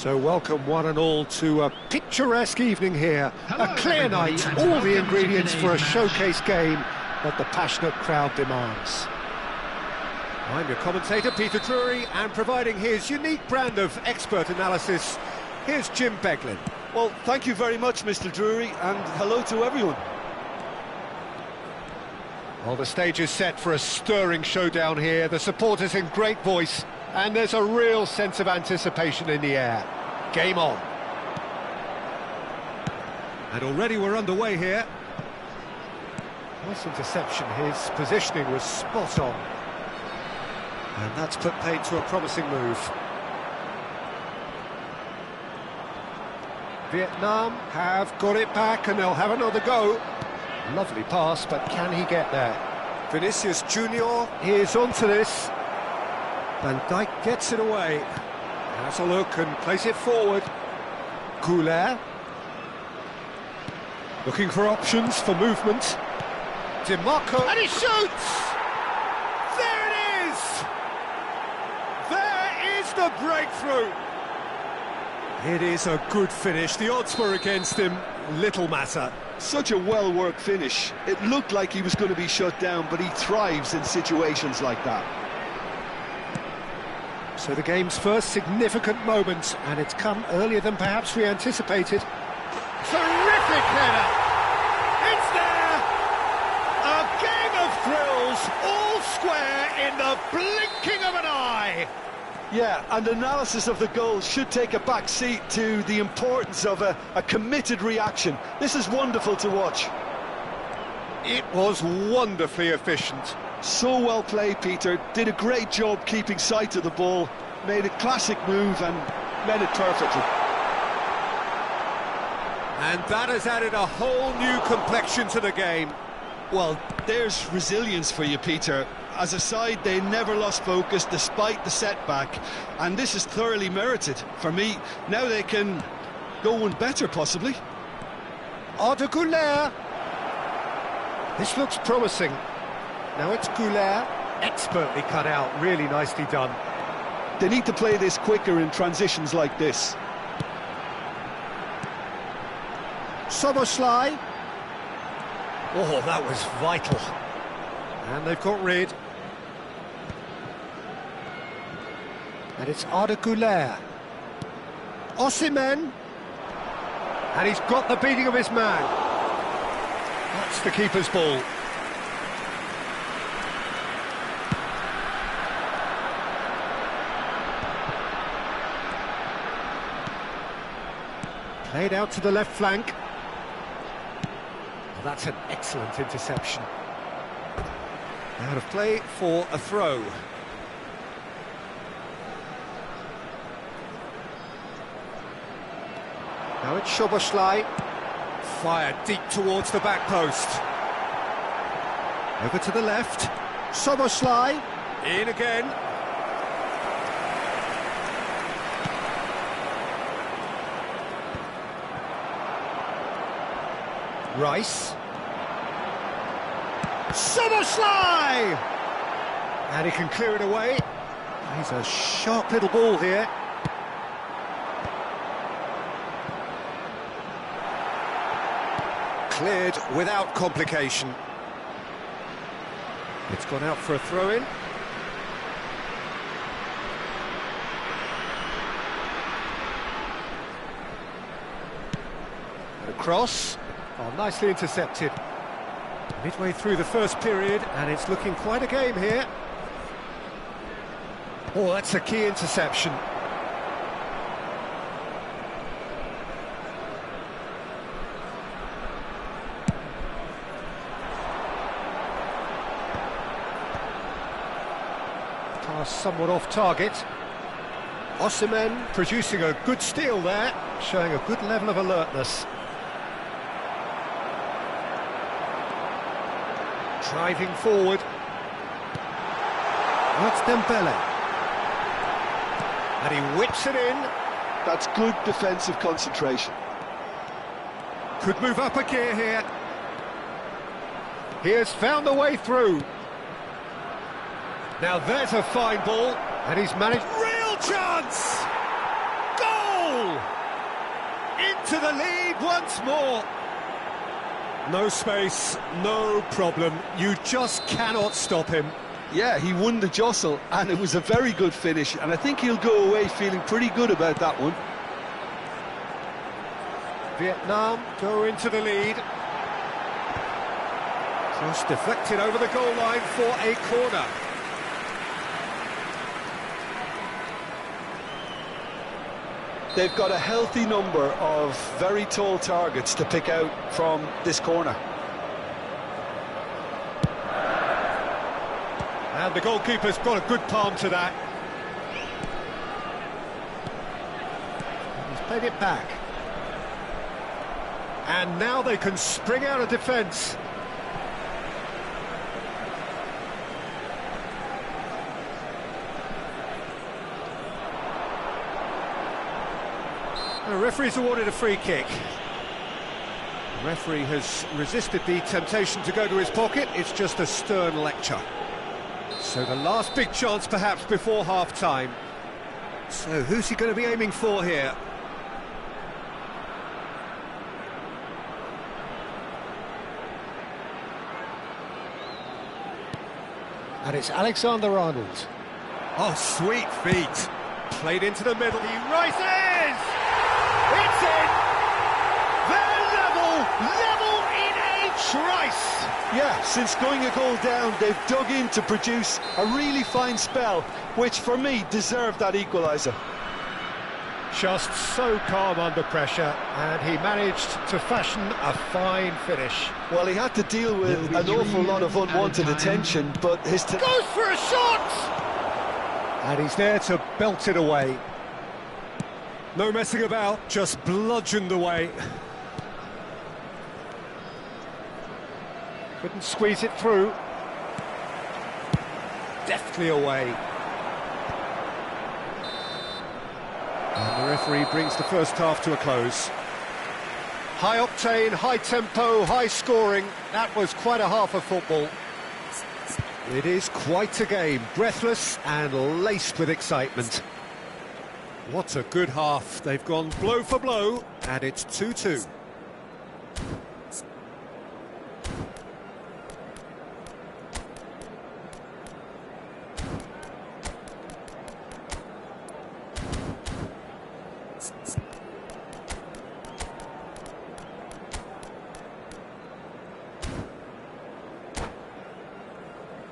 So welcome one and all to a picturesque evening here. Hello, a clear night, all the ingredients for a showcase game that the passionate crowd demands. I'm your commentator, Peter Drury, and providing his unique brand of expert analysis, here's Jim Beglin. Well, thank you very much, Mr. Drury, and hello to everyone. Well, the stage is set for a stirring showdown here. The supporters in great voice, and there's a real sense of anticipation in the air. Game on. And already we're underway here. Nice interception. His positioning was spot on. And that's put paid to a promising move. Vietnam have got it back and they'll have another go. Lovely pass, but can he get there? Vinicius Junior is onto this. Van Dijk gets it away. Has a look and plays it forward. Goulet. Looking for options for movement. DiMarco. And he shoots! There it is! There is the breakthrough! It is a good finish. The odds were against him. Little matter. Such a well-worked finish. It looked like he was going to be shut down, but he thrives in situations like that. So the game's first significant moment, and it's come earlier than perhaps we anticipated. Terrific header! It's there! A game of thrills, all square in the blinking of an eye! Yeah, and analysis of the goal should take a back seat to the importance of a committed reaction. This is wonderful to watch. It was wonderfully efficient. So well played, Peter. Did a great job keeping sight of the ball, made a classic move and met it perfectly. And that has added a whole new complexion to the game. Well, there's resilience for you, Peter. As a side, they never lost focus despite the setback, and this is thoroughly merited. For me, now they can go one better, possibly. Arda Güler. This looks promising. Now it's Goulet, expertly cut out, really nicely done. They need to play this quicker in transitions like this. Szoboszlai. Oh, that was vital. And they've got rid. And it's Arda Güler. Osimhen. And he's got the beating of his man. That's the keeper's ball. Played out to the left flank. Well, that's an excellent interception. Out of play for a throw. Now it's Szoboszlai. Fired deep towards the back post. Over to the left. Soboslai. In again. Rice. Soboslai! And he can clear it away. He's a sharp little ball here. Cleared without complication. It's gone out for a throw-in. And a cross. Oh, nicely intercepted. Midway through the first period, and it's looking quite a game here. Oh, that's a key interception. Pass somewhat off target. Osimhen producing a good steal there, showing a good level of alertness. Driving forward. That's Dembele. And he whips it in. That's good defensive concentration. Could move up a gear here. He has found the way through. Now there's a fine ball, and he's managed... Real chance! Goal! Into the lead once more. No space, no problem. You just cannot stop him. Yeah, he won the jostle, and it was a very good finish, and I think he'll go away feeling pretty good about that one. Vietnam go into the lead. Cross deflected over the goal line for a corner. They've got a healthy number of very tall targets to pick out from this corner. And the goalkeeper's got a good palm to that. He's played it back. And now they can spring out of defence. The referee's awarded a free kick. The referee has resisted the temptation to go to his pocket. It's just a stern lecture. So the last big chance perhaps before half-time. So who's he going to be aiming for here? And it's Alexander-Arnold. Oh, sweet feet. Played into the middle. He rises! It's in! They're level in a trice! Yeah, since going a goal down, they've dug in to produce a really fine spell, which for me deserved that equaliser. Just so calm under pressure, and he managed to fashion a fine finish. Well, he had to deal with an awful lot of unwanted attention, but his... Goes for a shot! And he's there to belt it away. No messing about, just bludgeoned away. Couldn't squeeze it through. Deftly away. And the referee brings the first half to a close. High octane, high tempo, high scoring. That was quite a half of football. It is quite a game, breathless and laced with excitement. What a good half. They've gone blow for blow, and it's 2-2.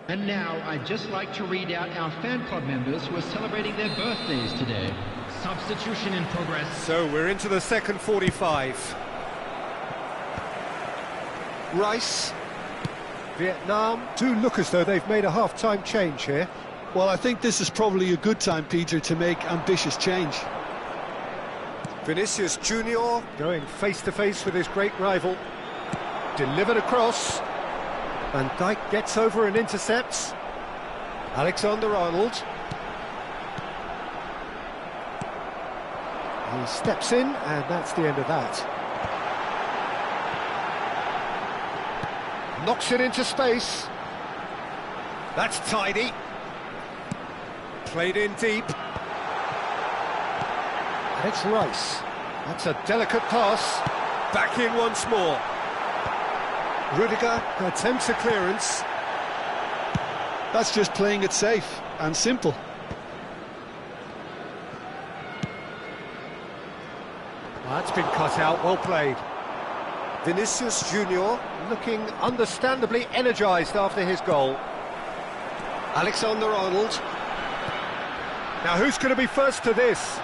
And now, I'd just like to read out our fan club members who are celebrating their birthdays today. Substitution in progress. So we're into the second 45. Rice. Vietnam do look as though they've made a half-time change here. Well, I think this is probably a good time, Peter, to make ambitious change. Vinicius Junior going face-to-face with his great rival. Delivered across. Van Dijk gets over and intercepts. Alexander-Arnold. He steps in, and that's the end of that. Knocks it into space. That's tidy. Played in deep. And it's Rice. That's a delicate pass. Back in once more. Rudiger attempts a clearance. That's just playing it safe and simple. That's been cut out, well played. Vinicius Junior looking understandably energised after his goal. Alexander-Arnold. Now who's going to be first to this?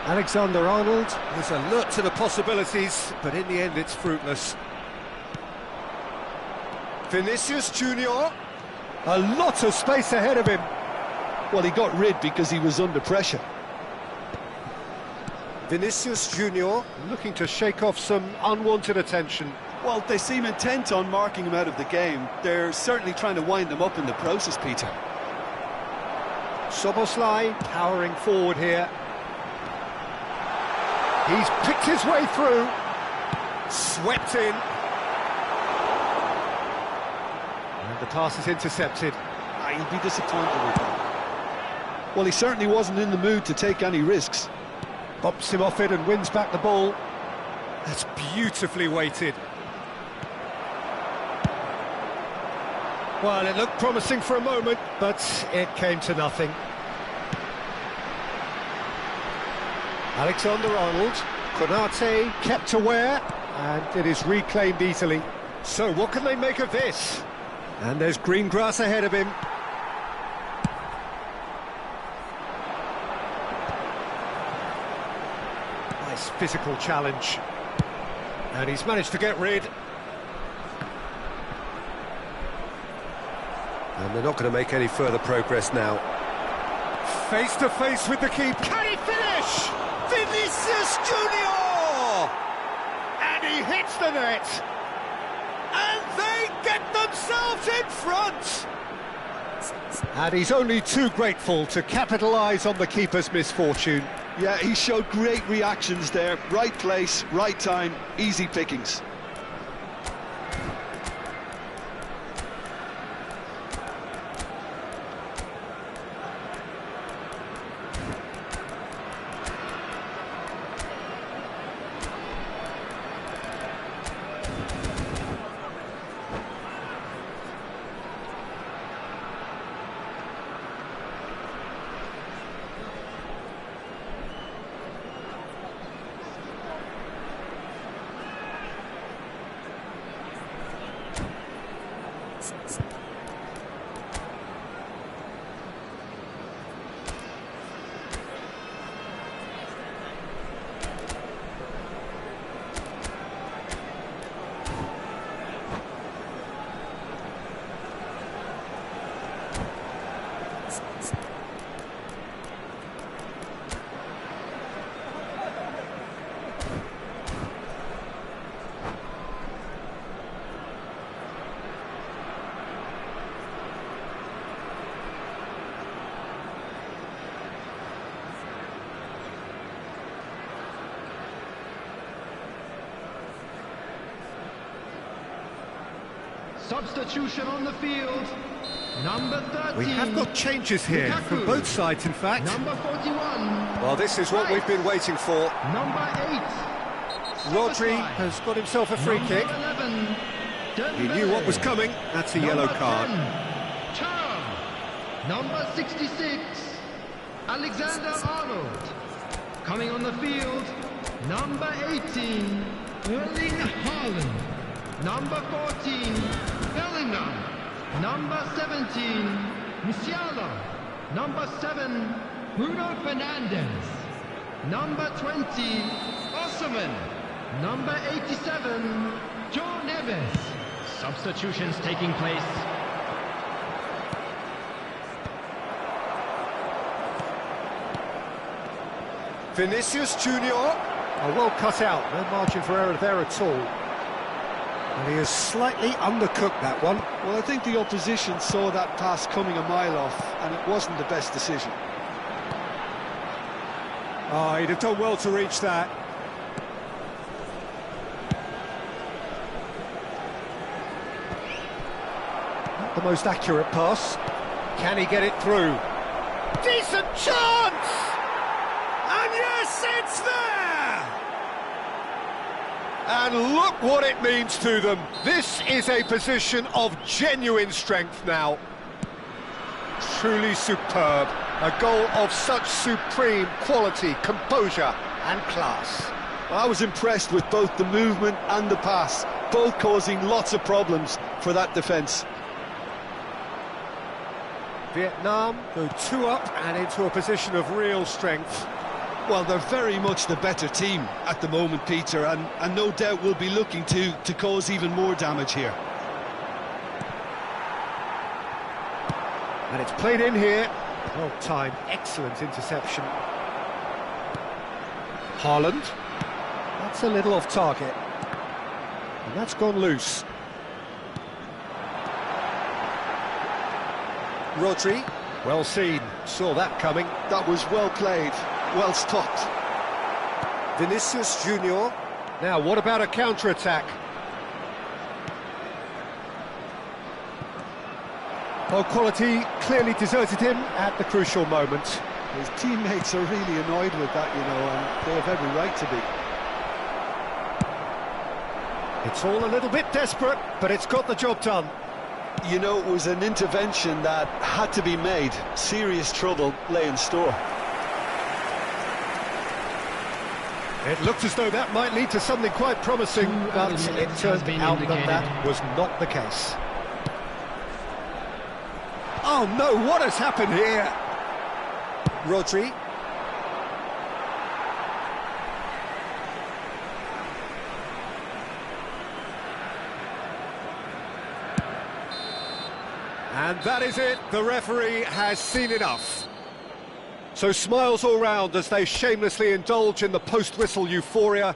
Alexander-Arnold is alert to the possibilities, but in the end it's fruitless. Vinicius Junior. A lot of space ahead of him. Well, he got rid because he was under pressure. Vinicius Junior looking to shake off some unwanted attention. Well, they seem intent on marking him out of the game. They're certainly trying to wind him up in the process, Peter. Szoboszlai powering forward here. He's picked his way through. Swept in. And the pass is intercepted. He'll be disappointed with that. Well, he certainly wasn't in the mood to take any risks. Bumps him off it and wins back the ball. That's beautifully weighted. Well, it looked promising for a moment, but it came to nothing. Alexander-Arnold, Konate kept aware, and it is reclaimed easily. So what can they make of this? And there's green grass ahead of him. Nice physical challenge. And he's managed to get rid. And they're not going to make any further progress now. Face to face with the keeper. Can he finish? Vinicius Junior! And he hits the net. And they get themselves in front. And he's only too grateful to capitalise on the keeper's misfortune. Yeah, he showed great reactions there. Right place, right time, easy pickings. Substitution on the field. Number 13. We have got changes here Lukaku. from both sides, in fact. Number 41. Well, this is what we've been waiting for. Number 8. Rodri Szoboszlai. has got himself a free Number kick. 11. He knew what was coming. That's a yellow Number card. 10, Thuram. Number 66. Alexander-Arnold. Coming on the field. Number 18. Erling Haaland. Number 14, Bellingham. Number 17, Musiala. Number 7, Bruno Fernandes. Number 20, Osimhen. Number 87, Joe Neves. Substitutions taking place. Vinicius Junior. Oh, well cut out, no margin for error there at all. And he has slightly undercooked that one. Well, I think the opposition saw that pass coming a mile off, and it wasn't the best decision. Oh, he'd have done well to reach that. Not the most accurate pass. Can he get it through? Decent chance! And yes, it's there! And look what it means to them. This is a position of genuine strength now. Truly superb. A goal of such supreme quality, composure and class. I was impressed with both the movement and the pass, both causing lots of problems for that defence. Vietnam go 2 up and into a position of real strength. Well, they're very much the better team at the moment, Peter, and no doubt will be looking to cause even more damage here. And it's played in here. Well timed, excellent interception. Haaland. That's a little off target. And that's gone loose. Rodri. Well seen, saw that coming. That was well played, well stopped. Vinicius Junior. Now, what about a counter-attack? Well, quality clearly deserted him at the crucial moment. His teammates are really annoyed with that, you know, and they have every right to be. It's all a little bit desperate, but it's got the job done. You know, it was an intervention that had to be made. Serious trouble lay in store. It looked as though that might lead to something quite promising, but it turned out that that was not the case. Oh no, what has happened here? Rodri. And that is it, the referee has seen enough. So smiles all round as they shamelessly indulge in the post-whistle euphoria.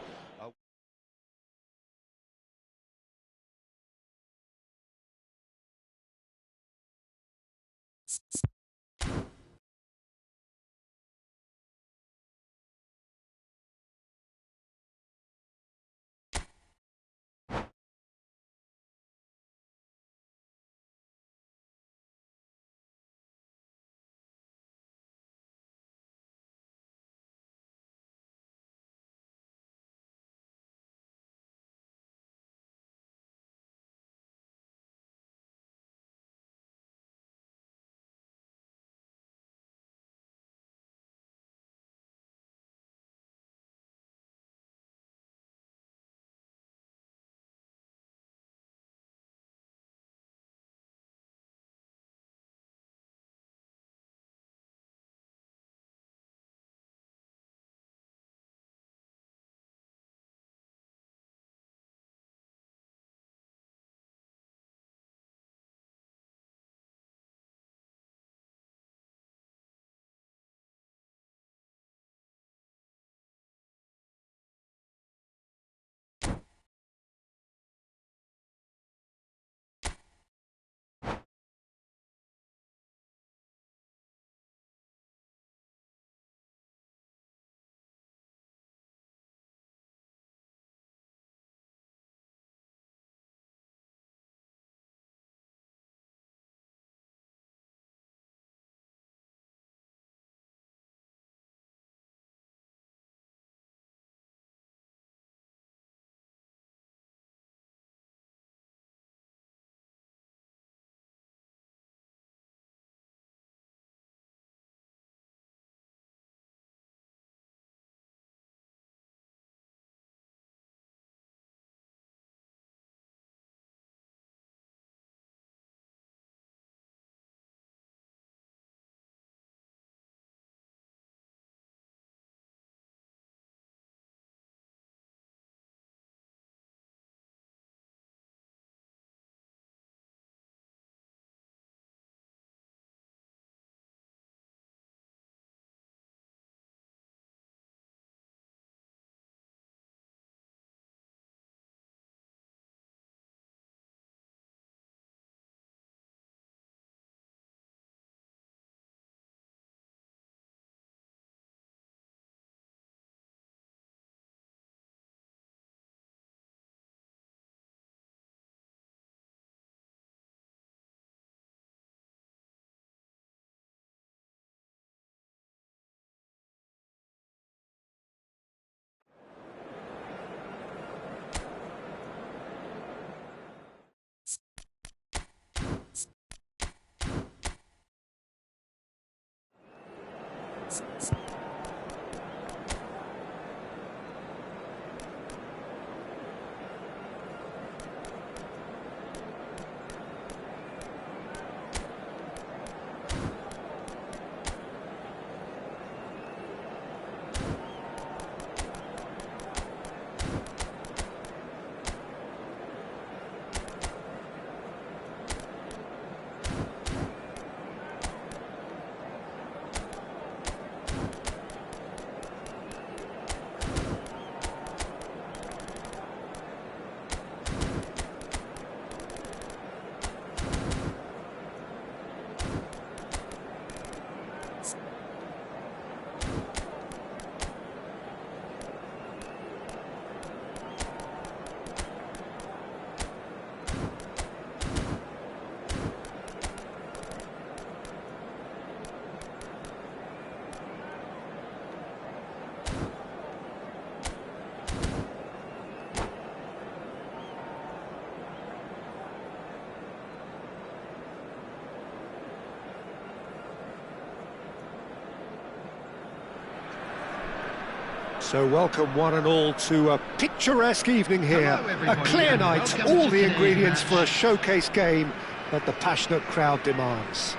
So welcome one and all to a picturesque evening here, Hello, a clear and night, welcome all to the today's ingredients match. for a showcase game that the passionate crowd demands.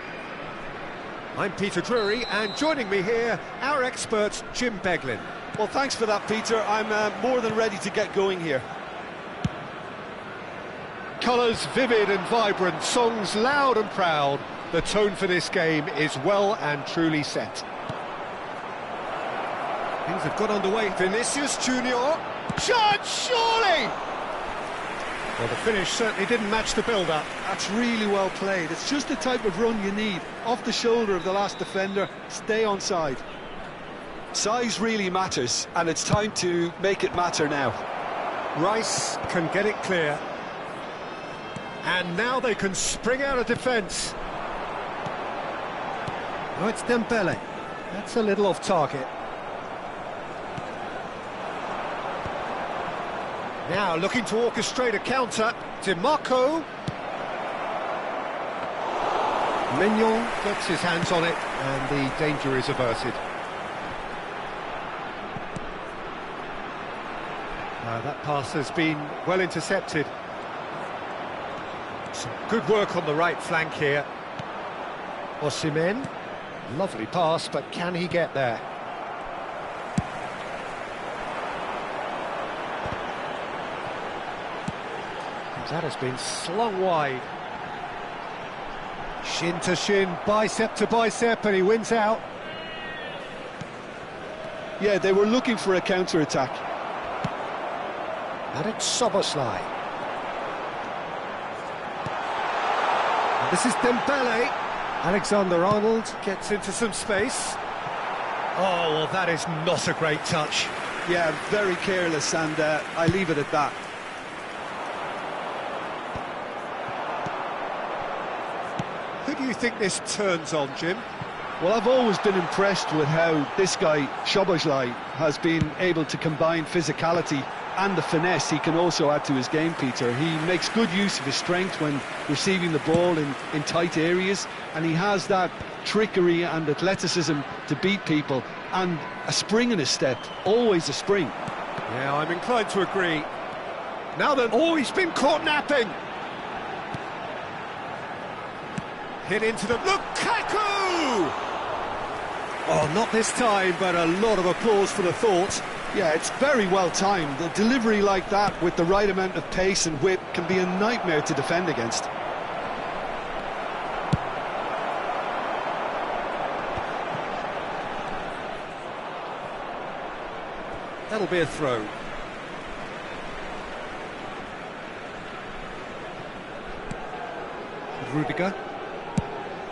I'm Peter Drury, and joining me here, our expert Jim Beglin. Well, thanks for that, Peter. I'm more than ready to get going here. Colours vivid and vibrant, songs loud and proud. The tone for this game is well and truly set. Things have got underway. Vinicius Junior. Shot, surely! Well, the finish certainly didn't match the build-up. That's really well played. It's just the type of run you need. Off the shoulder of the last defender, stay on side. Size really matters, and it's time to make it matter now. Rice can get it clear. And now they can spring out of defence. Oh, it's Dembele. That's a little off target. Now looking to orchestrate a counter. DiMarco. Mignon gets his hands on it, and the danger is averted. That pass has been well intercepted. Some good work on the right flank here. Osimhen, lovely pass, but can he get there? That has been slung wide. Shin to shin, bicep to bicep, and he wins out. Yeah, they were looking for a counter-attack. And it's Szoboszlai. This is Dembele. Alexander-Arnold gets into some space. Oh, well, that is not a great touch. Yeah, very careless, and I leave it at that. Who do you think this turns on, Jim? Well, I've always been impressed with how this guy, Szoboszlai, has been able to combine physicality and the finesse he can also add to his game, Peter. He makes good use of his strength when receiving the ball in tight areas, and he has that trickery and athleticism to beat people, and a spring in his step, always a spring. Yeah, I'm inclined to agree. Now then, oh, he's been caught napping! Hit into the... Lukaku! Oh, not this time, but a lot of applause for the thought. Yeah, it's very well timed. A delivery like that with the right amount of pace and whip can be a nightmare to defend against. That'll be a throw. Rudiger.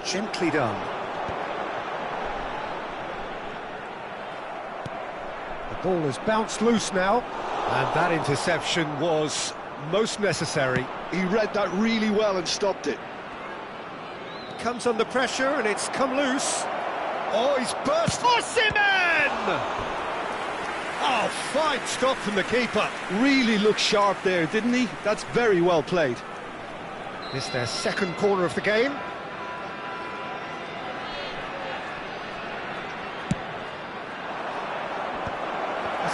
Gently done. The ball has bounced loose now, and that interception was most necessary. He read that really well and stopped it. Comes under pressure, and it's come loose. Oh, he's burst. Osimhen! Oh, fine stop from the keeper. Really looked sharp there, didn't he? That's very well played. It's their second corner of the game.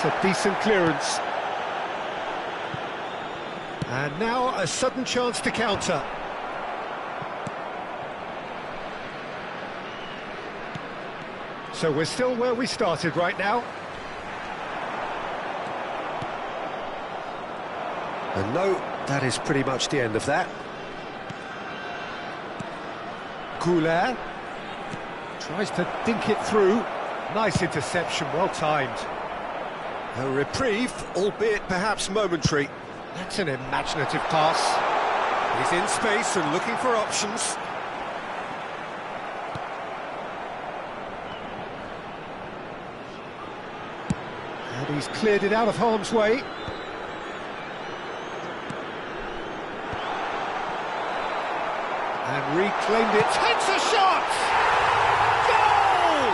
That's a decent clearance. And now a sudden chance to counter. So we're still where we started right now. And no, that is pretty much the end of that. Goulet tries to dink it through. Nice interception, well timed. A reprieve, albeit perhaps momentary. That's an imaginative pass. He's in space and looking for options. And he's cleared it out of harm's way. And reclaimed it. Takes a shot! Goal!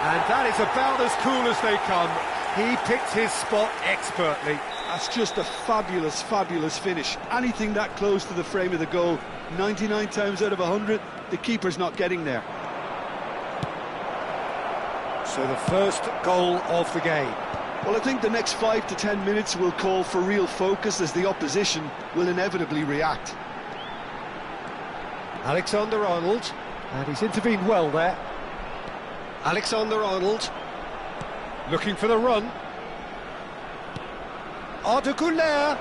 And that is about as cool as they come. He picked his spot expertly. That's just a fabulous, fabulous finish. Anything that close to the frame of the goal, 99 times out of 100, the keeper's not getting there. So the first goal of the game. Well, I think the next 5 to 10 minutes will call for real focus as the opposition will inevitably react. Alexander-Arnold, and he's intervened well there. Alexander-Arnold, looking for the run. Arda Güler,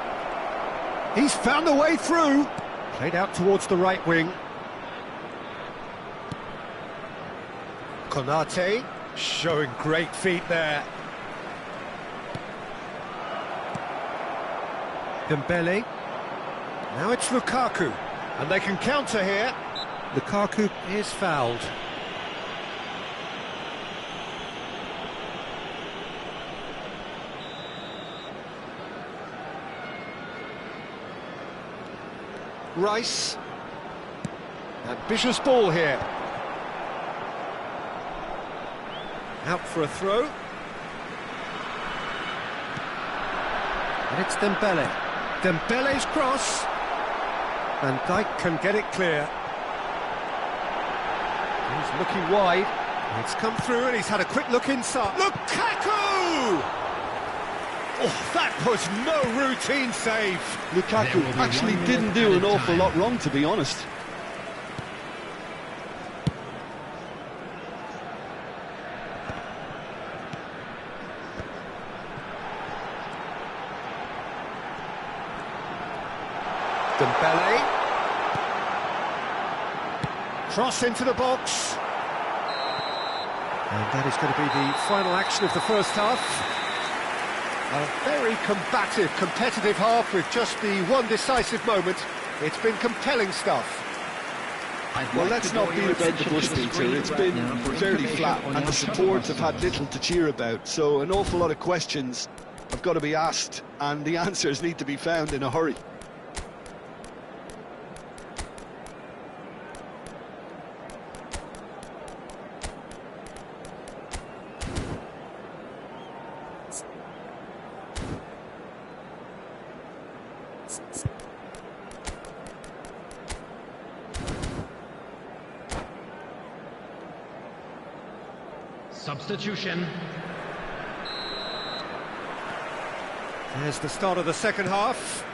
he's found a way through. Played out towards the right wing. Konate, showing great feet there. Dembele, now it's Lukaku. And they can counter here. Lukaku is fouled. Rice. Ambitious ball here. Out for a throw. And it's Dembele. Dembele's cross. Van Dijk can get it clear. He's looking wide. It's come through and he's had a quick look inside. Lukaku! Oh, that was no routine save. Lukaku actually didn't do an awful lot wrong, to be honest. Dembele. Cross into the box. And that is going to be the final action of the first half. A very combative, competitive half with just the one decisive moment. It's been compelling stuff. Well, let's not beat about the bush, Peter. It's been fairly flat and the supports have had little to cheer about. So an awful lot of questions have got to be asked and the answers need to be found in a hurry. Substitution. There's the start of the second half.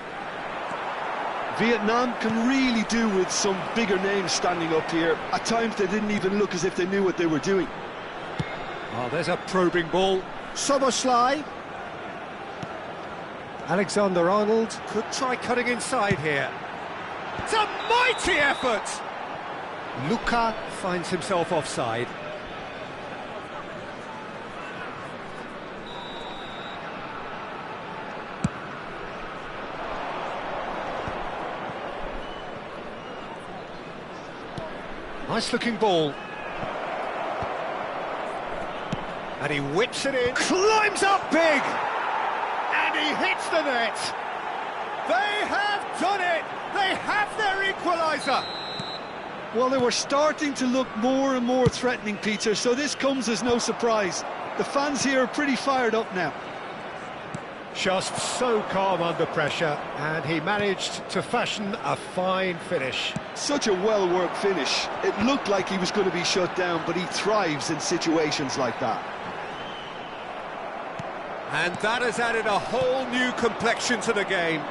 Vietnam can really do with some bigger names standing up here. At times they didn't even look as if they knew what they were doing. Oh, there's a probing ball. Szoboszlai. Alexander-Arnold could try cutting inside here. It's a mighty effort! Luka finds himself offside. Nice looking ball. And he whips it in. Climbs up big! And he hits the net. They have done it! They have their equaliser! Well, they were starting to look more and more threatening, Peter, so this comes as no surprise. The fans here are pretty fired up now. Just so calm under pressure, and he managed to fashion a fine finish. Such a well-worked finish. It looked like he was going to be shut down, but he thrives in situations like that. And that has added a whole new complexion to the game.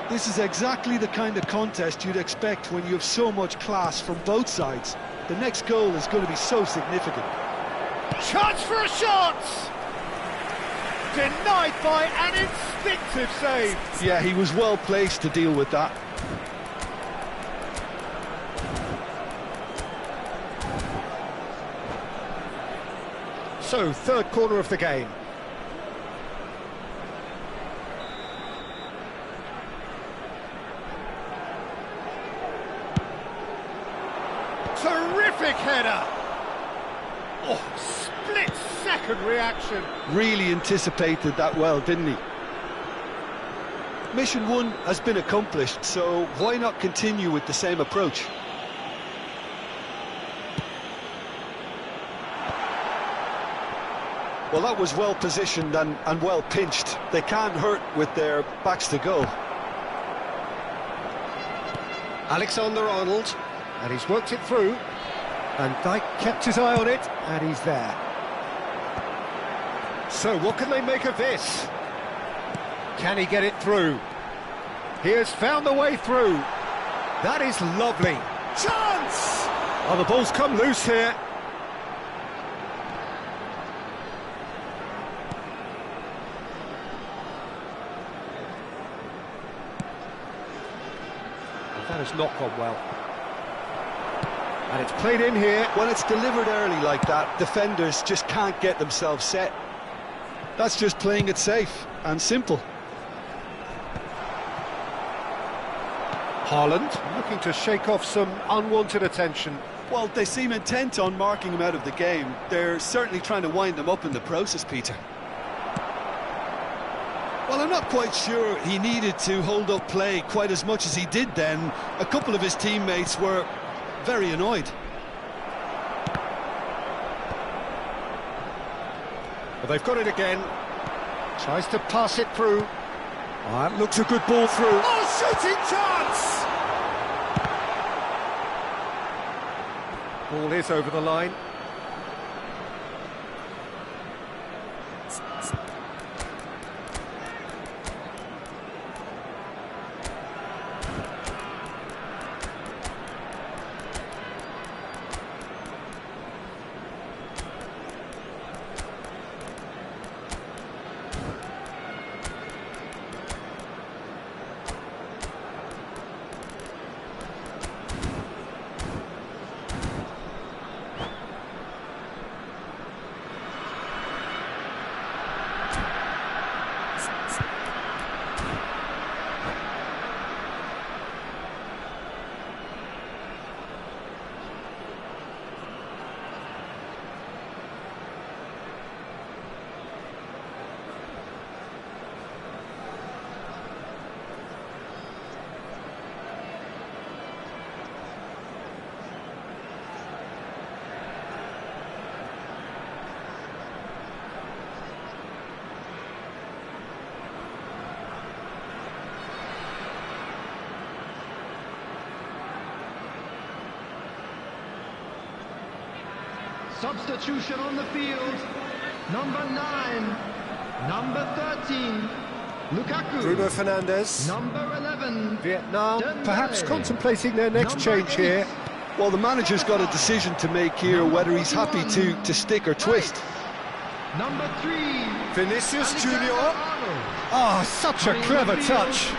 This is exactly the kind of contest you'd expect when you have so much class from both sides. The next goal is going to be so significant. Chance for a shot! Denied by an instinctive save. Yeah, he was well placed to deal with that. So, third corner of the game. Terrific header! Oh, split-second reaction. Really anticipated that well, didn't he? Mission 1 has been accomplished, so why not continue with the same approach? Well, that was well positioned and well pinched. They can't hurt with their backs to goal. Alexander-Arnold, and he's worked it through. Van Dijk kept his eye on it, and he's there. So, what can they make of this? Can he get it through? He has found the way through. That is lovely. Chance! Oh, the ball's come loose here. That has not gone well. And it's played in here. When it's delivered early like that, defenders just can't get themselves set. That's just playing it safe and simple. Haaland looking to shake off some unwanted attention. Well, they seem intent on marking him out of the game. They're certainly trying to wind them up in the process, Peter. Well, I'm not quite sure he needed to hold up play quite as much as he did then. A couple of his teammates were very annoyed. Well, they've got it again. Tries to pass it through. Oh, that looks a good ball through. Oh, shooting chance! Ball is over the line. Substitution on the field. Number 9, number 13, Lukaku. Bruno Fernandes. Number 11, Vietnam Dembele. perhaps contemplating their next Number change 8. here. Well, the manager's got a decision to make here, whether he's happy to stick or twist. Number 3, Vinicius Junior. Alexander-Arnold. Oh, such a Coming on clever the field, touch.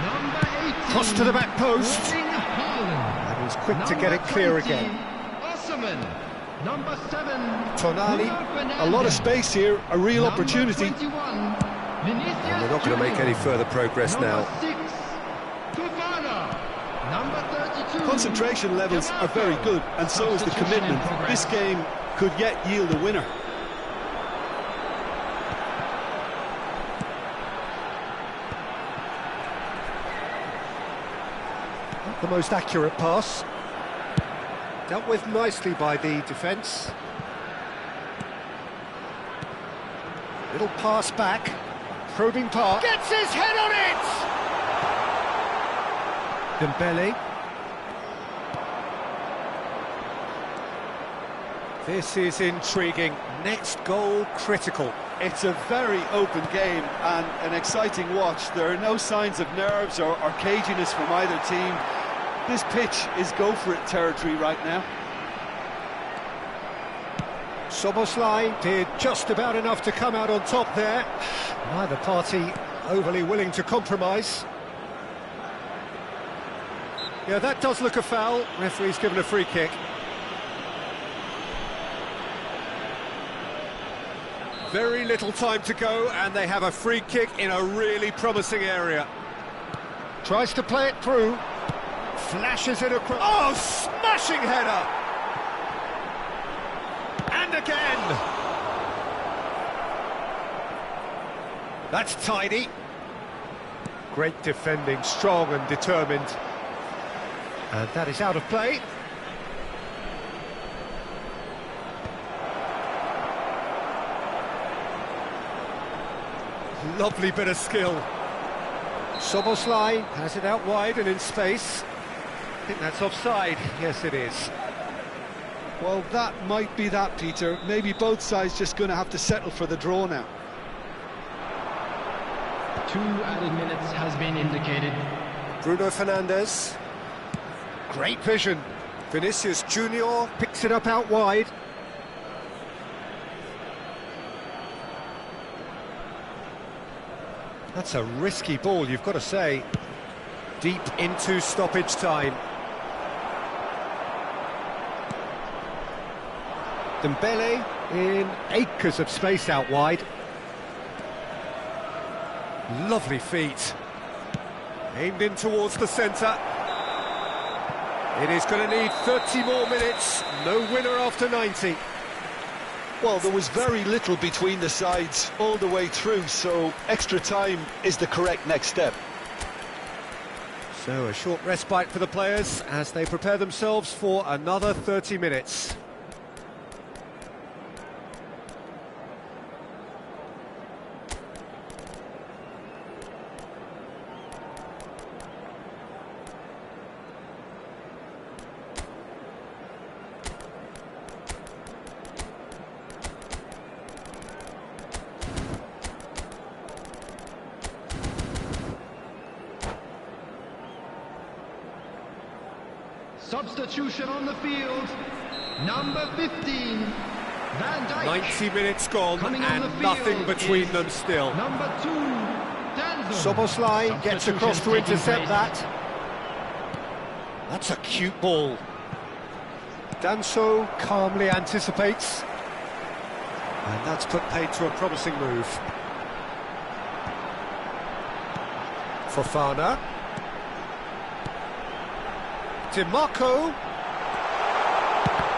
Number 18, Cross to the back post. Erling Haaland. And he's quick to Number get it clear 20, again. Osimhen. Number 7, Tonali. A lot of space here, a real Number opportunity. 21, Vinicius They're not going to make any further progress Number now. 6, Fofana. Number 32. Concentration levels are very good, and so is the Substitution in commitment. progress. This game could yet yield a winner. Not the most accurate pass. Dealt with nicely by the defence. Little pass back. Probing pass. Gets his head on it! Dembele. This is intriguing. Next goal critical. It's a very open game and an exciting watch. There are no signs of nerves or caginess from either team. This pitch is go-for-it territory right now. Szoboszlai did just about enough to come out on top there. Neither party overly willing to compromise. Yeah, that does look a foul. Referee's given a free kick. Very little time to go, and they have a free kick in a really promising area. Tries to play it through. Flashes it across. Oh, smashing header! And again! That's tidy. Great defending, strong and determined. And that is out of play. Lovely bit of skill. Szoboszlai has it out wide and in space. I think that's offside. Yes, it is. Well, that might be that, Peter. Maybe both sides just going to have to settle for the draw now. 2 added minutes has been indicated. Bruno Fernandes. Great vision. Vinicius Junior picks it up out wide. That's a risky ball, you've got to say. Deep into stoppage time. Dembele in acres of space out wide. Lovely feet. Aimed in towards the centre. It is going to need 30 more minutes. No winner after 90. Well, there was very little between the sides all the way through, so extra time is the correct next step. So a short respite for the players as they prepare themselves for another 30 minutes. Substitution on the field. Number 15, Van Dijk. 90 minutes gone Coming on the and field nothing between them still. Number 2, Danzo. Szoboszlai gets across to Substitution intercept taking that. That's a cute ball. Danso calmly anticipates. And that's put paid to a promising move. Fofana. DiMarco.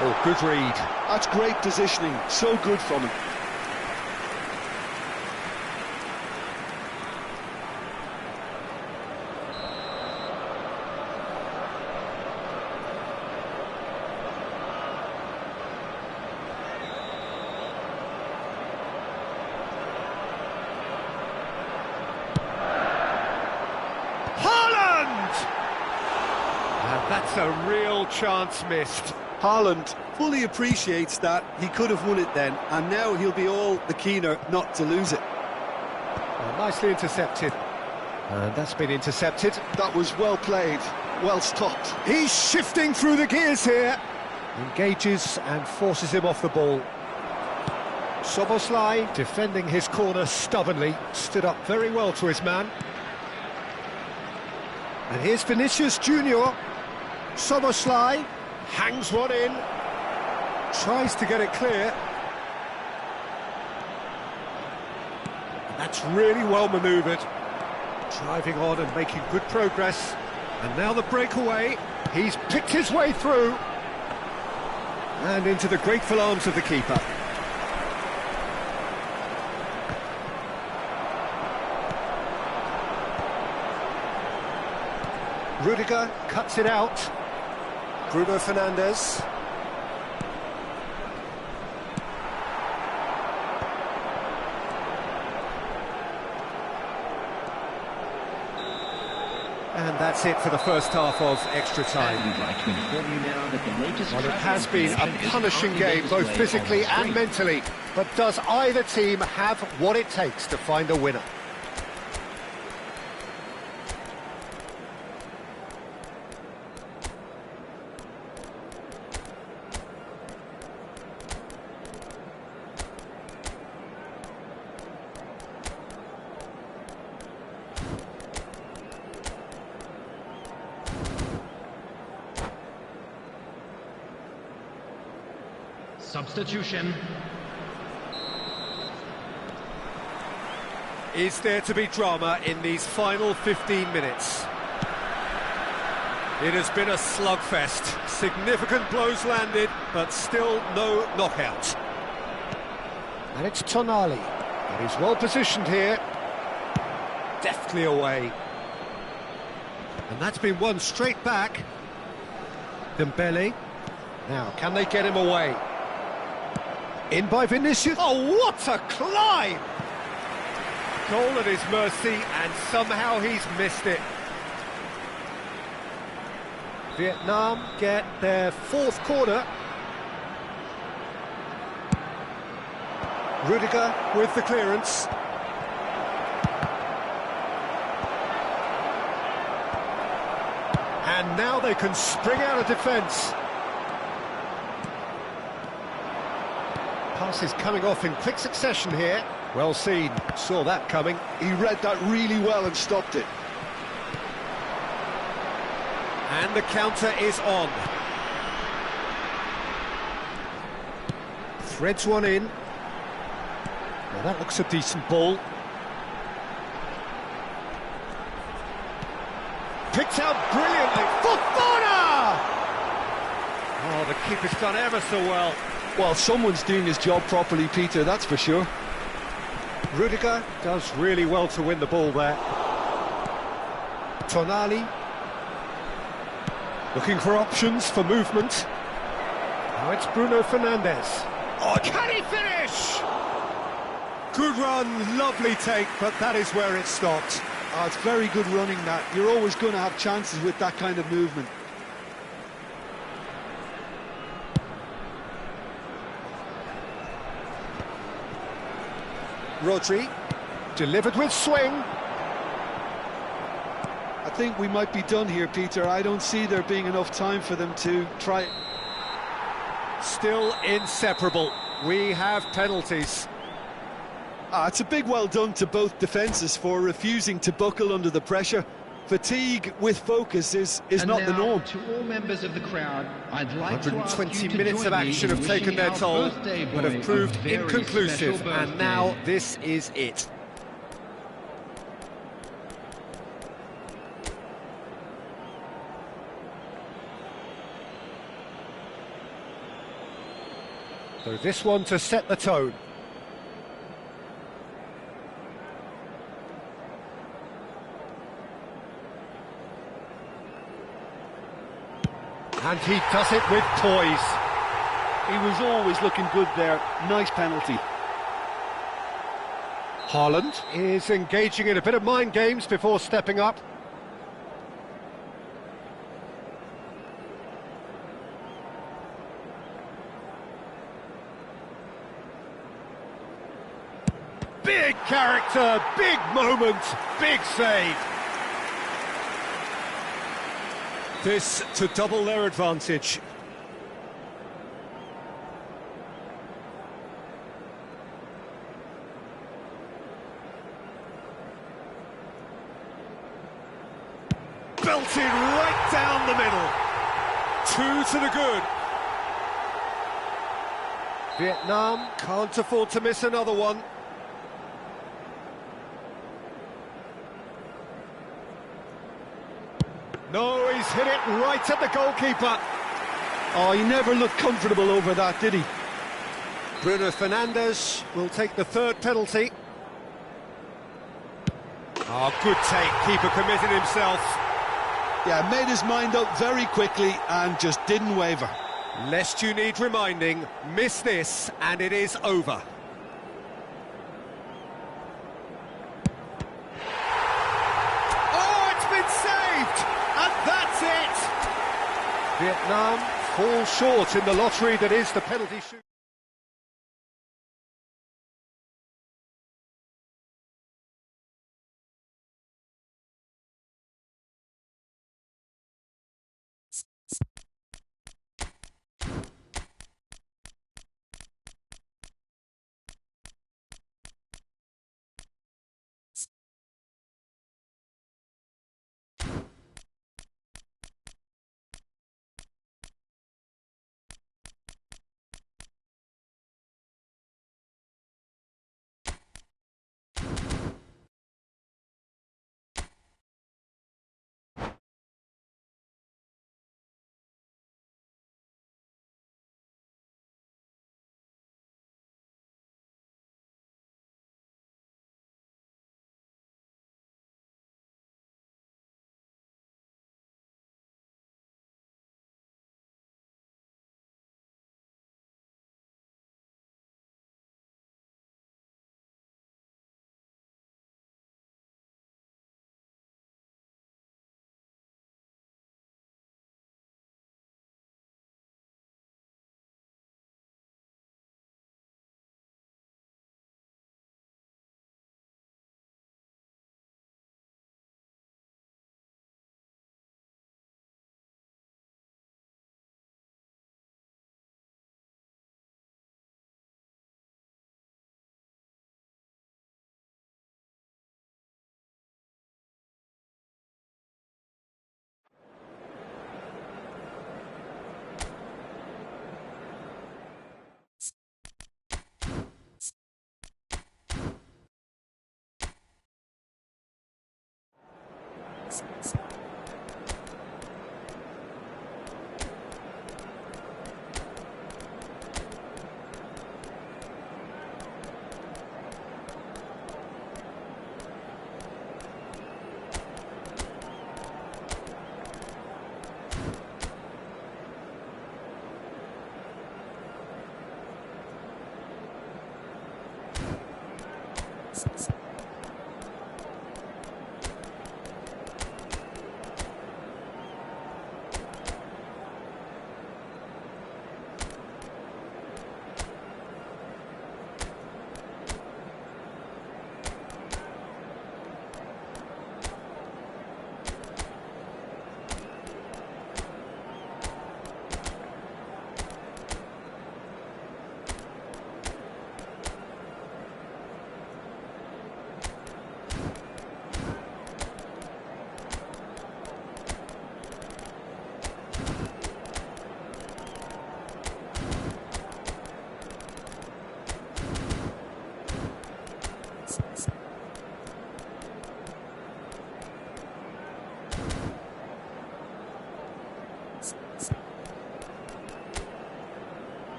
Oh, good read. That's great positioning, so good from him. That's a real chance missed. Haaland fully appreciates that. He could have won it then, and now he'll be all the keener not to lose it. Nicely intercepted. And that's been intercepted. That was well played, well stopped. He's shifting through the gears here. Engages and forces him off the ball. Szoboszlai defending his corner stubbornly. Stood up very well to his man. And here's Vinicius Junior. Szoboszlai hangs one in, tries to get it clear. That's really well manoeuvred. Driving on and making good progress. And now the breakaway. He's picked his way through. And into the grateful arms of the keeper. Rudiger cuts it out. Bruno Fernandes. And that's it for the first half of extra time. And we'd like to inform you now that the latest Well, it travel has been a information is punishing currently game, both displayed physically on the and screen. mentally. But does either team have what it takes to find a winner? Substitution. Is there to be drama in these final 15 minutes? It has been a slugfest. Significant blows landed, but still no knockout. And it's Tonali. But he's well positioned here. Deftly away. And that's been won straight back. Dembele. Now, can they get him away? In by Vinicius. Oh, what a climb! Goal at his mercy, and somehow he's missed it. Vietnam get their fourth corner. Rudiger with the clearance. And now they can spring out of defence. Passes coming off in quick succession here. Well seen, saw that coming. He read that really well and stopped it. And the counter is on. Threads one in. Well, that looks a decent ball. Picked out brilliantly. Fofana! Oh, the keeper's done ever so well. Well, someone's doing his job properly, Peter, that's for sure. Rudiger does really well to win the ball there. Tonali. Looking for options for movement. Now it's Bruno Fernandes. Oh, can he finish? Good run, lovely take, but that is where it stopped. Oh, it's very good running, that. You're always going to have chances with that kind of movement. Rodri, delivered with swing. I think we might be done here, Peter. I don't see there being enough time for them to try. Still inseparable. We have penalties. It's a big well done to both defences for refusing to buckle under the pressure. Fatigue with focus is not the norm. To all members of the crowd, I'd like to ask 120 you to minutes join of me action in have taken wishing their our toll, birthday but boy have a proved very inconclusive, special and birthday. now this is it. So this one to set the tone. And he does it with poise. He was always looking good there. Nice penalty. Haaland is engaging in a bit of mind games before stepping up. Big character, big moment, big save. This to double their advantage. Belted right down the middle. 2 to the good. Vietnam can't afford to miss another one. No, he's hit it right at the goalkeeper. Oh, he never looked comfortable over that, did he? Bruno Fernandes will take the third penalty. Oh, good take. Keeper committed himself. Yeah, made his mind up very quickly and just didn't waver. Lest you need reminding, miss this and it is over. Oh, it's been saved! Vietnam fall short in the lottery that is the penalty shoot.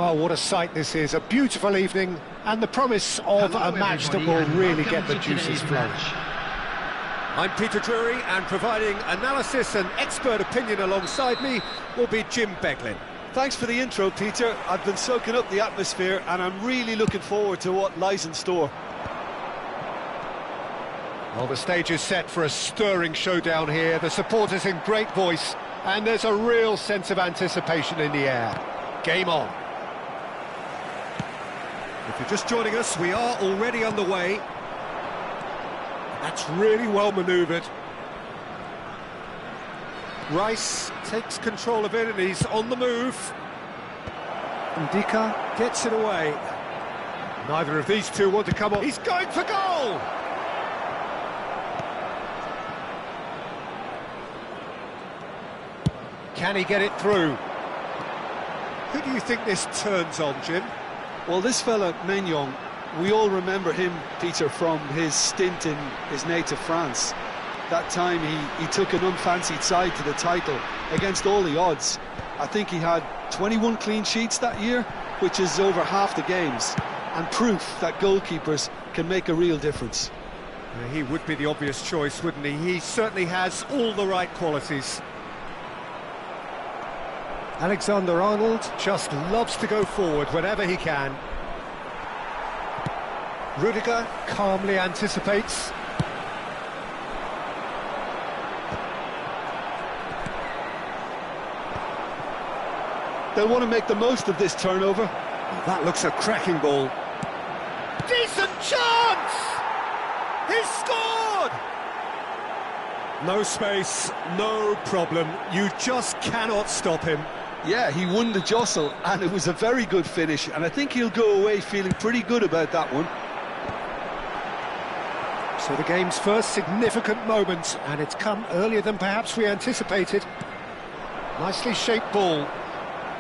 Well, what a sight this is. A beautiful evening and the promise of a match that will really get the juices flowing. I'm Peter Drury, and providing analysis and expert opinion alongside me will be Jim Beglin. Thanks for the intro, Peter. I've been soaking up the atmosphere and I'm really looking forward to what lies in store. Well, the stage is set for a stirring showdown here. The supporters in great voice, and there's a real sense of anticipation in the air. Game on. If you're just joining us, we are already underway. That's really well manoeuvred. Rice takes control of it and he's on the move. Ndika gets it away. Neither of these two want to come on. He's going for goal! Can he get it through? Who do you think this turns on, Jim? Well, this fella, Maignan, we all remember him, Peter, from his stint in his native France. That time he took an unfancied side to the title against all the odds. I think he had 21 clean sheets that year, which is over half the games, and proof that goalkeepers can make a real difference. He would be the obvious choice, wouldn't he? He certainly has all the right qualities. Alexander-Arnold just loves to go forward whenever he can. Rudiger calmly anticipates. They'll want to make the most of this turnover. That looks a cracking ball. Decent chance! He's scored! No space, no problem. You just cannot stop him. Yeah, he won the jostle, and it was a very good finish, and I think he'll go away feeling pretty good about that one. So the game's first significant moment, and it's come earlier than perhaps we anticipated. Nicely shaped ball.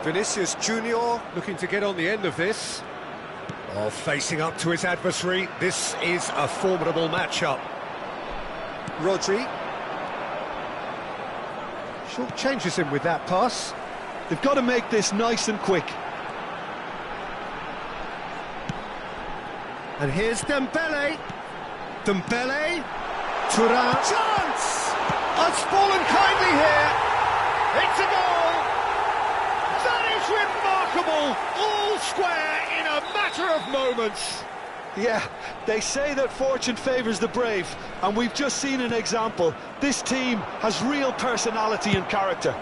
Vinicius Junior looking to get on the end of this. Oh, facing up to his adversary, this is a formidable matchup. Rodri. Short changes him with that pass. They've got to make this nice and quick. And here's Dembele. Dembele. Thuram. Chance! Has fallen kindly here. It's a goal! That is remarkable! All square in a matter of moments. Yeah, they say that fortune favours the brave, and we've just seen an example. This team has real personality and character.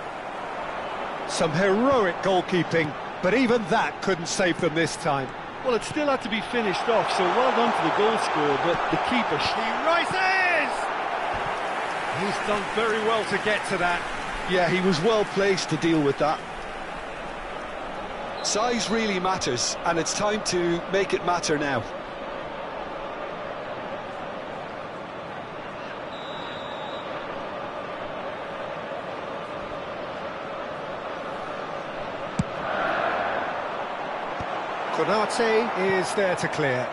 Some heroic goalkeeping, but even that couldn't save them this time. Well, it still had to be finished off, so well done to the goal scorer, but the keeper... He rises! He's done very well to get to that. Yeah, he was well placed to deal with that. Size really matters, and it's time to make it matter now. Konate is there to clear.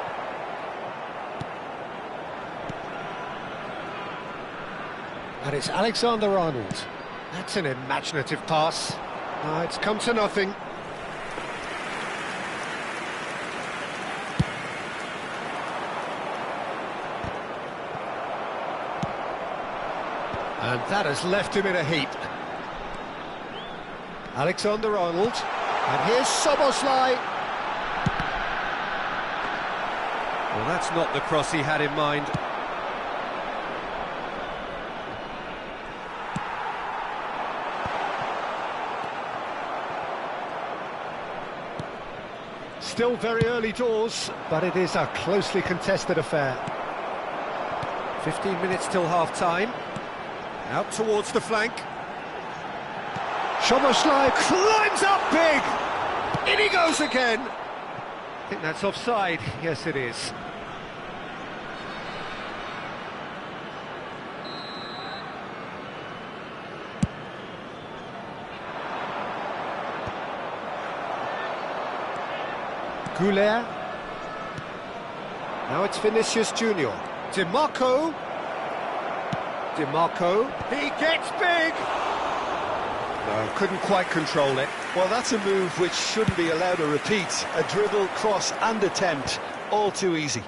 And it's Alexander-Arnold. That's an imaginative pass. It's come to nothing. And that has left him in a heap. Alexander-Arnold. And here's Szoboszlai. Well, that's not the cross he had in mind. Still very early doors, but it is a closely contested affair. 15 minutes till half-time. Out towards the flank. Szoboszlai climbs up big! In he goes again! I think that's offside. Yes, it is. Goulet. Now it's Vinicius Junior. Dimarco. Dimarco. He gets big! No, couldn't quite control it. Well, that's a move which shouldn't be allowed to repeat. A dribble, cross and attempt, all too easy.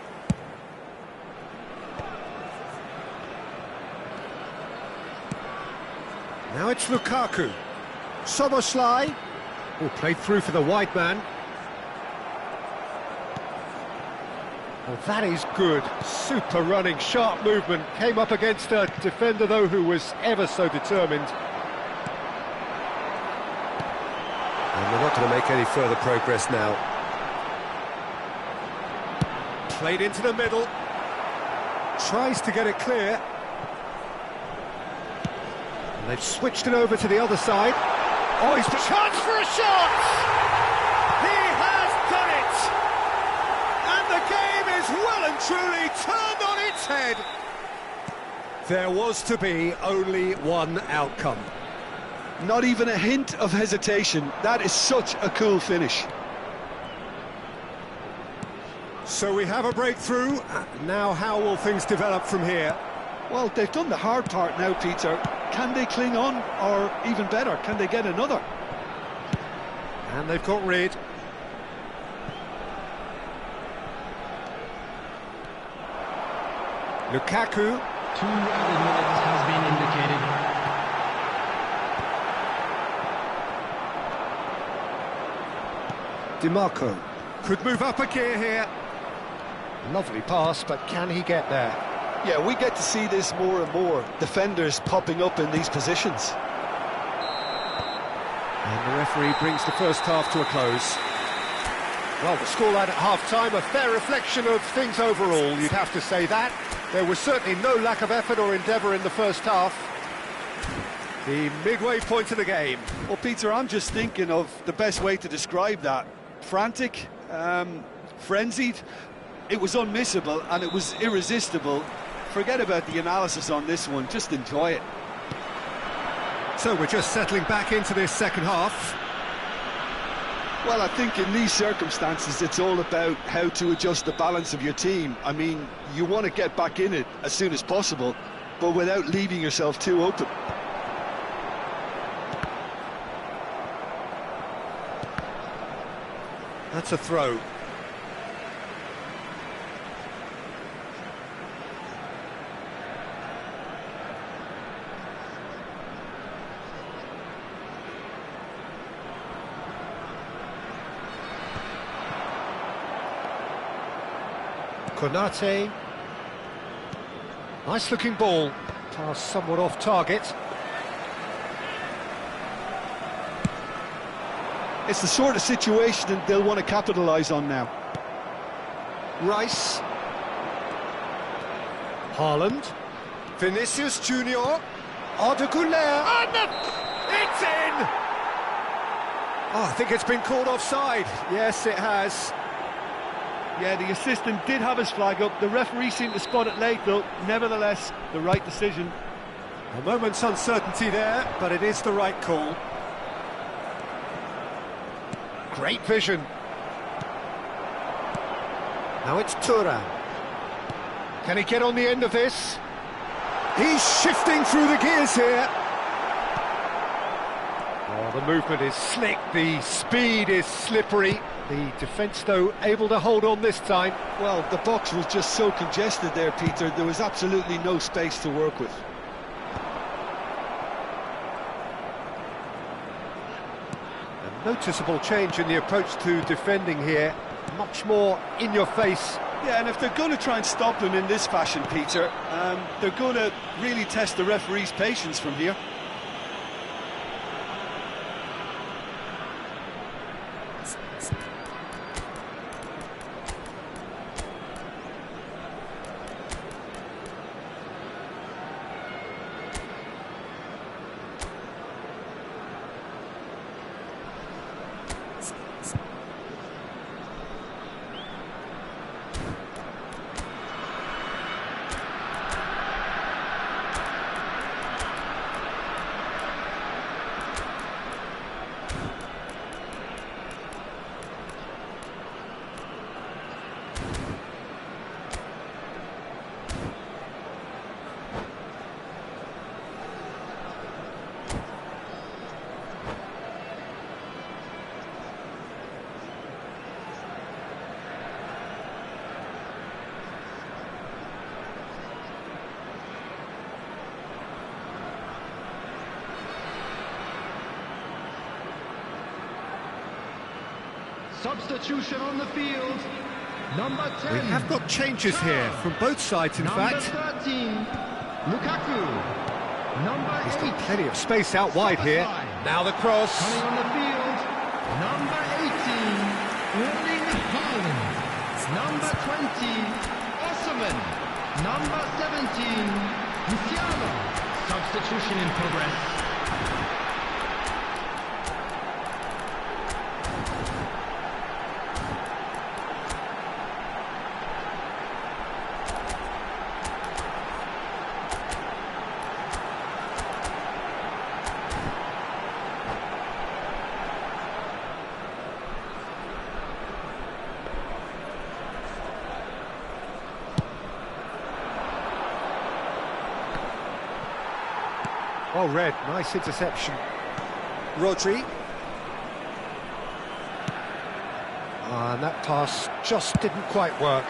Now it's Lukaku. Szoboszlai, who played through for the wide man. Well, that is good. Super running, sharp movement. Came up against a defender, though, who was ever so determined. And they're not going to make any further progress now. Played into the middle. Tries to get it clear. And they've switched it over to the other side. Oh, he's the chance for a shot! He has done it! And the game is well and truly turned on its head. There was to be only one outcome. Not even a hint of hesitation. That is such a cool finish. So we have a breakthrough. Now how will things develop from here? Well, they've done the hard part now, Peter. Can they cling on, or even better, can they get another? And they've got rid. Lukaku. 2 added minutes has been indicated. DiMarco could move up a gear here. Lovely pass, but can he get there? Yeah, we get to see this more and more. Defenders popping up in these positions. And the referee brings the first half to a close. Well, the scoreline at half-time, a fair reflection of things overall, you'd have to say that. There was certainly no lack of effort or endeavour in the first half. The midway point of the game. Well, Peter, I'm just thinking of the best way to describe that. Frantic, frenzied. It was unmissable and it was irresistible. Forget about the analysis on this one, just enjoy it. So we're just settling back into this second half. Well, I think in these circumstances it's all about how to adjust the balance of your team. I mean, you want to get back in it as soon as possible, but without leaving yourself too open. That's a throw. Konate. Nice looking ball. Pass somewhat off target. It's the sort of situation that they'll want to capitalise on now. Rice. Haaland. Vinicius Junior. Arda Güler. And it's in! Oh, I think it's been called offside. Yes, it has. Yeah, the assistant did have his flag up. The referee seemed to spot it late, though. Nevertheless, the right decision. A moment's uncertainty there, but it is the right call. Great vision. Now it's Thuram. Can he get on the end of this? He's shifting through the gears here. Oh, the movement is slick, the speed is slippery. The defence, though, able to hold on this time. Well, the box was just so congested there, Peter. There was absolutely no space to work with. A noticeable change in the approach to defending here. Much more in your face. Yeah, and if they're going to try and stop him in this fashion, Peter, they're going to really test the referee's patience from here. Substitution on the field. Number 10. We have got changes here from both sides, in fact. Number 13, Lukaku. Number He's 8. got plenty of space out wide here. Now the cross. Coming on the field. Number 18, Erling Haaland. Number 20, Osimhen. Number 17, Musiala. Substitution in progress. Oh, Red, nice interception. Rodri. And that pass just didn't quite work.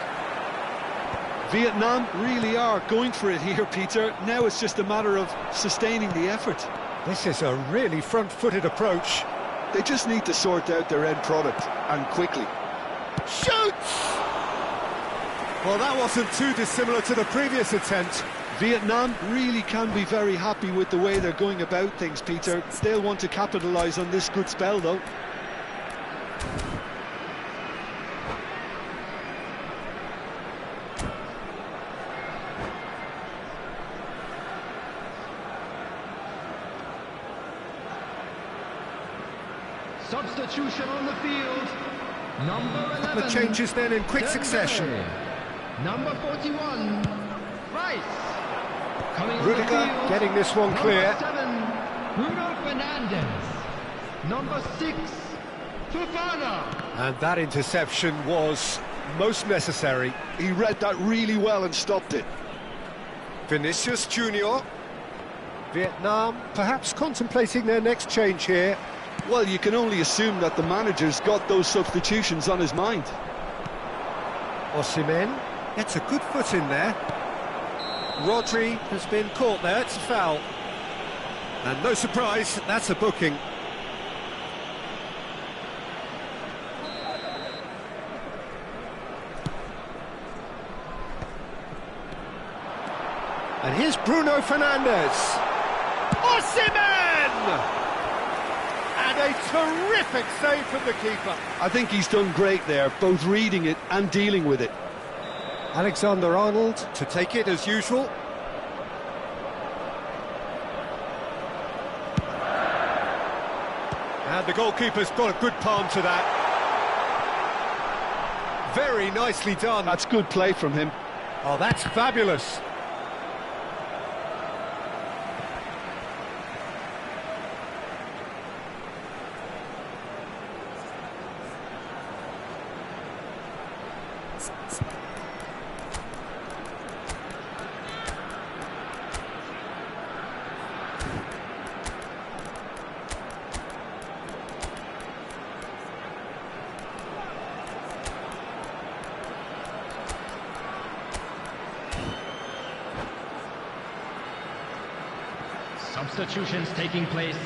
Vietnam really are going for it here, Peter. Now it's just a matter of sustaining the effort. This is a really front-footed approach. They just need to sort out their end product, and quickly. Shoots! Well, that wasn't too dissimilar to the previous attempt. Vietnam really can be very happy with the way they're going about things, Peter. They'll want to capitalise on this good spell, though. Substitution on the field. Number 11. The changes then in quick succession. Number 41, Rice. Coming Rudiger on the field. getting this one clear. Number 7, Bruno Fernandes. Number 6, Fofana. And that interception was most necessary. He read that really well and stopped it. Vinicius Junior. Vietnam perhaps contemplating their next change here. Well, you can only assume that the manager's got those substitutions on his mind. Osimhen gets a good foot in there. Rodri has been caught there, it's a foul. And no surprise, that's a booking. And here's Bruno Fernandes. Osimhen! And a terrific save from the keeper. I think he's done great there, both reading it and dealing with it. Alexander-Arnold to take it as usual. And the goalkeeper's got a good palm to that. Very nicely done. That's good play from him. Oh, that's fabulous. Substitutions taking place.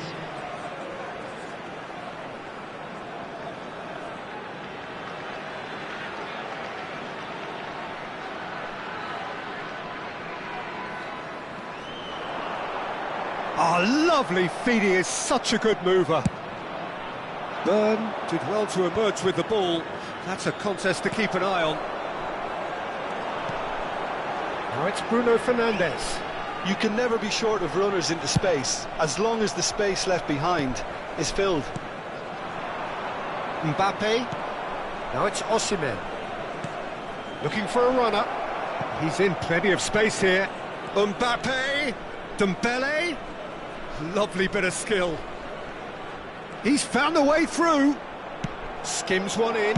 Oh, lovely feed, he is such a good mover. Byrne did well to emerge with the ball. That's a contest to keep an eye on. Now it's Bruno Fernandes. You can never be short of runners into space, as long as the space left behind is filled. Mbappe. Now it's Osimhen. Looking for a runner. He's in plenty of space here. Mbappe. Dembele. Lovely bit of skill. He's found a way through. Skims one in.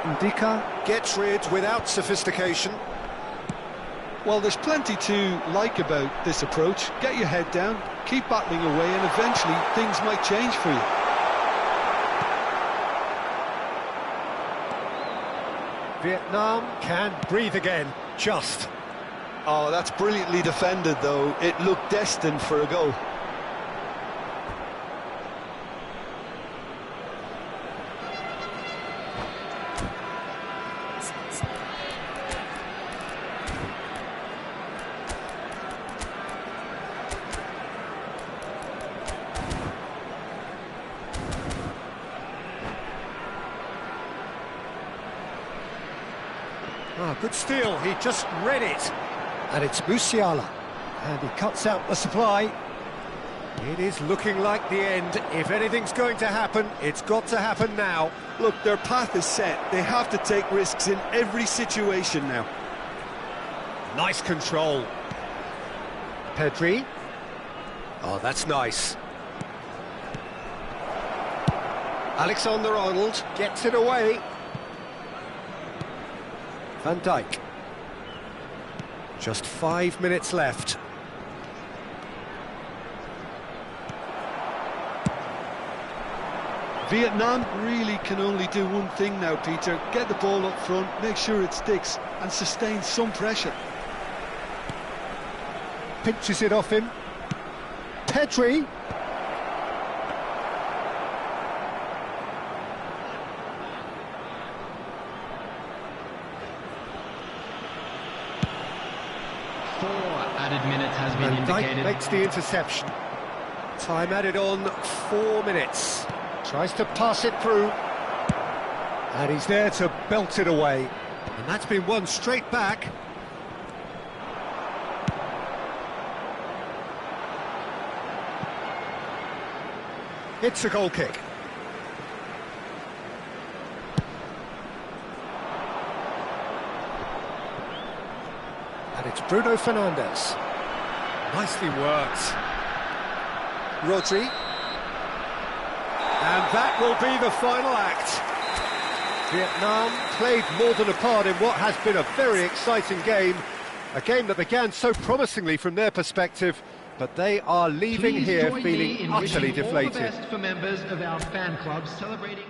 Ndika gets rid without sophistication. Well, there's plenty to like about this approach. Get your head down, keep battling away, and eventually things might change for you. Vietnam can breathe again, just. Oh, that's brilliantly defended, though. It looked destined for a goal. Good steal, he just read it. And it's Musiala. And he cuts out the supply. It is looking like the end. If anything's going to happen, it's got to happen now. Look, their path is set. They have to take risks in every situation now. Nice control. Pedri. Oh, that's nice. Alexander-Arnold gets it away. Van Dijk. Just 5 minutes left. Vietnam really can only do one thing now, Peter. Get the ball up front, make sure it sticks, and sustain some pressure. Pinches it off him. Pedri. Added minutes has been Van Dijk indicated. makes the interception. Time added on 4 minutes. Tries to pass it through. And he's there to belt it away. And that's been won straight back. It's a goal kick. And it's Bruno Fernandes. Nicely worked. Rodri. And that will be the final act. Vietnam played more than a part in what has been a very exciting game. A game that began so promisingly from their perspective, but they are leaving Please here join me feeling in utterly wishing all the deflated. best for members of our fan club celebrating.